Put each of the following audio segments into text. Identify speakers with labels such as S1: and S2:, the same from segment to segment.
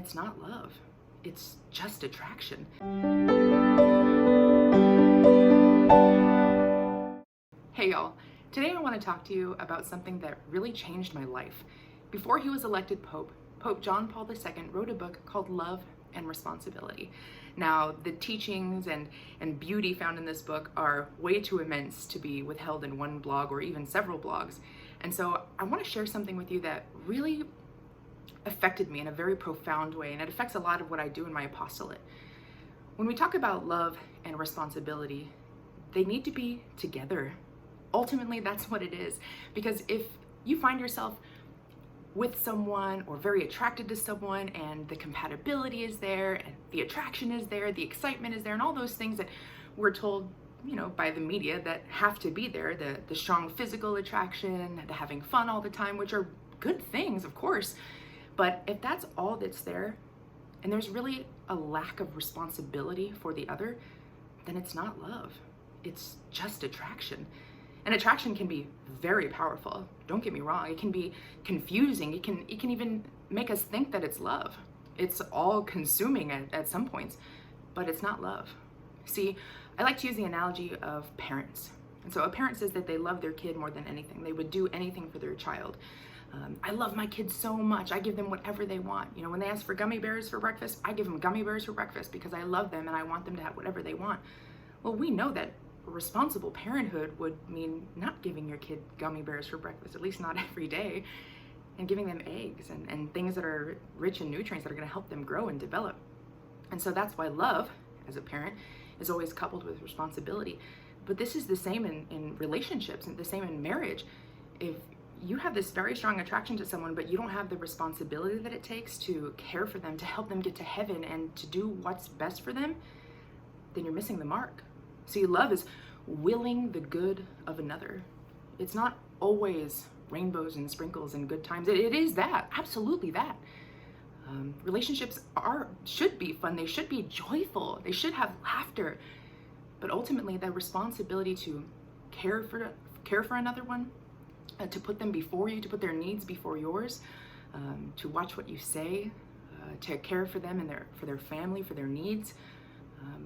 S1: It's not love. It's just attraction. Hey y'all, today I want to talk to you about something that really changed my life. Before he was elected Pope, Pope John Paul II wrote a book called Love and Responsibility. Now, the teachings and beauty found in this book are way too immense to be withheld in one blog or even several blogs. And so I want to share something with you that really affected me in a very profound way, and it affects a lot of what I do in my apostolate. When we talk about love and responsibility, they need to be together. Ultimately, that's what it is. Because if you find yourself with someone or very attracted to someone and the compatibility is there and the attraction is there, the excitement is there, and all those things that we're told, by the media that have to be there, the strong physical attraction, the having fun all the time, which are good things, of course. But if that's all that's there, and there's really a lack of responsibility for the other, then it's not love. It's just attraction. And attraction can be very powerful. Don't get me wrong. It can be confusing. It can even make us think that it's love. It's all consuming at some points, but it's not love. See, I like to use the analogy of parents. And so a parent says that they love their kid more than anything. They would do anything for their child. I love my kids so much. I give them whatever they want. When they ask for gummy bears for breakfast, I give them gummy bears for breakfast because I love them and I want them to have whatever they want. Well, we know that responsible parenthood would mean not giving your kid gummy bears for breakfast, at least not every day, and giving them eggs and things that are rich in nutrients that are going to help them grow and develop. And so that's why love, as a parent, is always coupled with responsibility. But this is the same in relationships and the same in marriage. If you have this very strong attraction to someone, but you don't have the responsibility that it takes to care for them, to help them get to heaven, and to do what's best for them, then you're missing the mark. See, love is willing the good of another. It's not always rainbows and sprinkles and good times. It is that, absolutely that. Relationships should be fun. They should be joyful. They should have laughter. But ultimately, that responsibility to care for another one, to put them before you, to put their needs before yours, to watch what you say, to care for them and for their family, for their needs,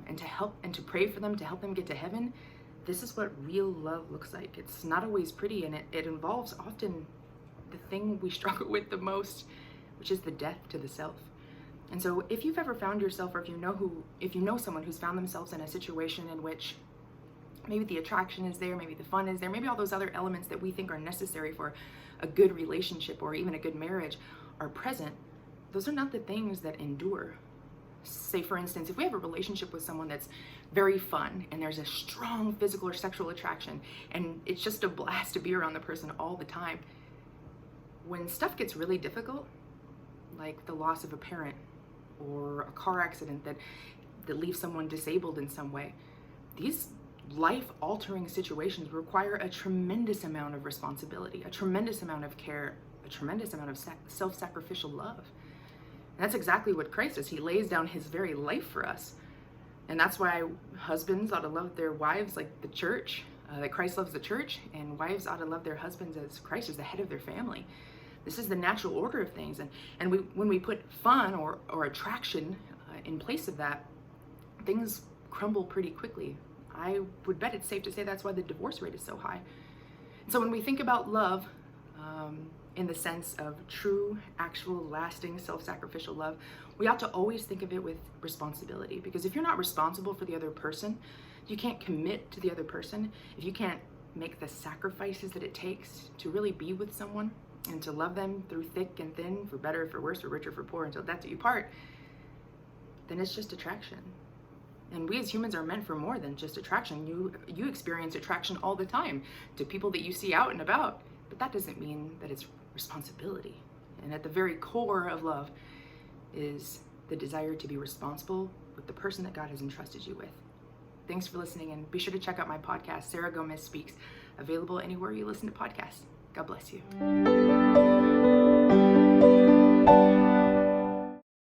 S1: and to help and to pray for them, to help them get to heaven. This is what real love looks like. It's not always pretty, and it involves often the thing we struggle with the most, which is the death to the self. And so if you've ever found yourself, or if you know someone who's found themselves in a situation in which maybe the attraction is there, maybe the fun is there, maybe all those other elements that we think are necessary for a good relationship or even a good marriage are present, those are not the things that endure. Say, for instance, if we have a relationship with someone that's very fun and there's a strong physical or sexual attraction and it's just a blast to be around the person all the time, when stuff gets really difficult, like the loss of a parent or a car accident that leaves someone disabled in some way, these life-altering situations require a tremendous amount of responsibility, a tremendous amount of care, a tremendous amount of self-sacrificial love. And that's exactly what Christ is. He lays down his very life for us. And that's why husbands ought to love their wives like the church, that Christ loves the church, and wives ought to love their husbands as Christ is the head of their family. This is the natural order of things. And when we put fun or attraction in place of that, things crumble pretty quickly. I would bet it's safe to say that's why the divorce rate is so high. And so when we think about love, in the sense of true, actual, lasting, self-sacrificial love, we ought to always think of it with responsibility. Because if you're not responsible for the other person, you can't commit to the other person. If you can't make the sacrifices that it takes to really be with someone and to love them through thick and thin, for better, for worse, for richer, for poor, until death do you part, then it's just attraction. And we as humans are meant for more than just attraction. You experience attraction all the time to people that you see out and about, but that doesn't mean that it's responsibility. And at the very core of love is the desire to be responsible with the person that God has entrusted you with. Thanks for listening, and be sure to check out my podcast, Sarah Gomez Speaks, available anywhere you listen to podcasts. God bless you.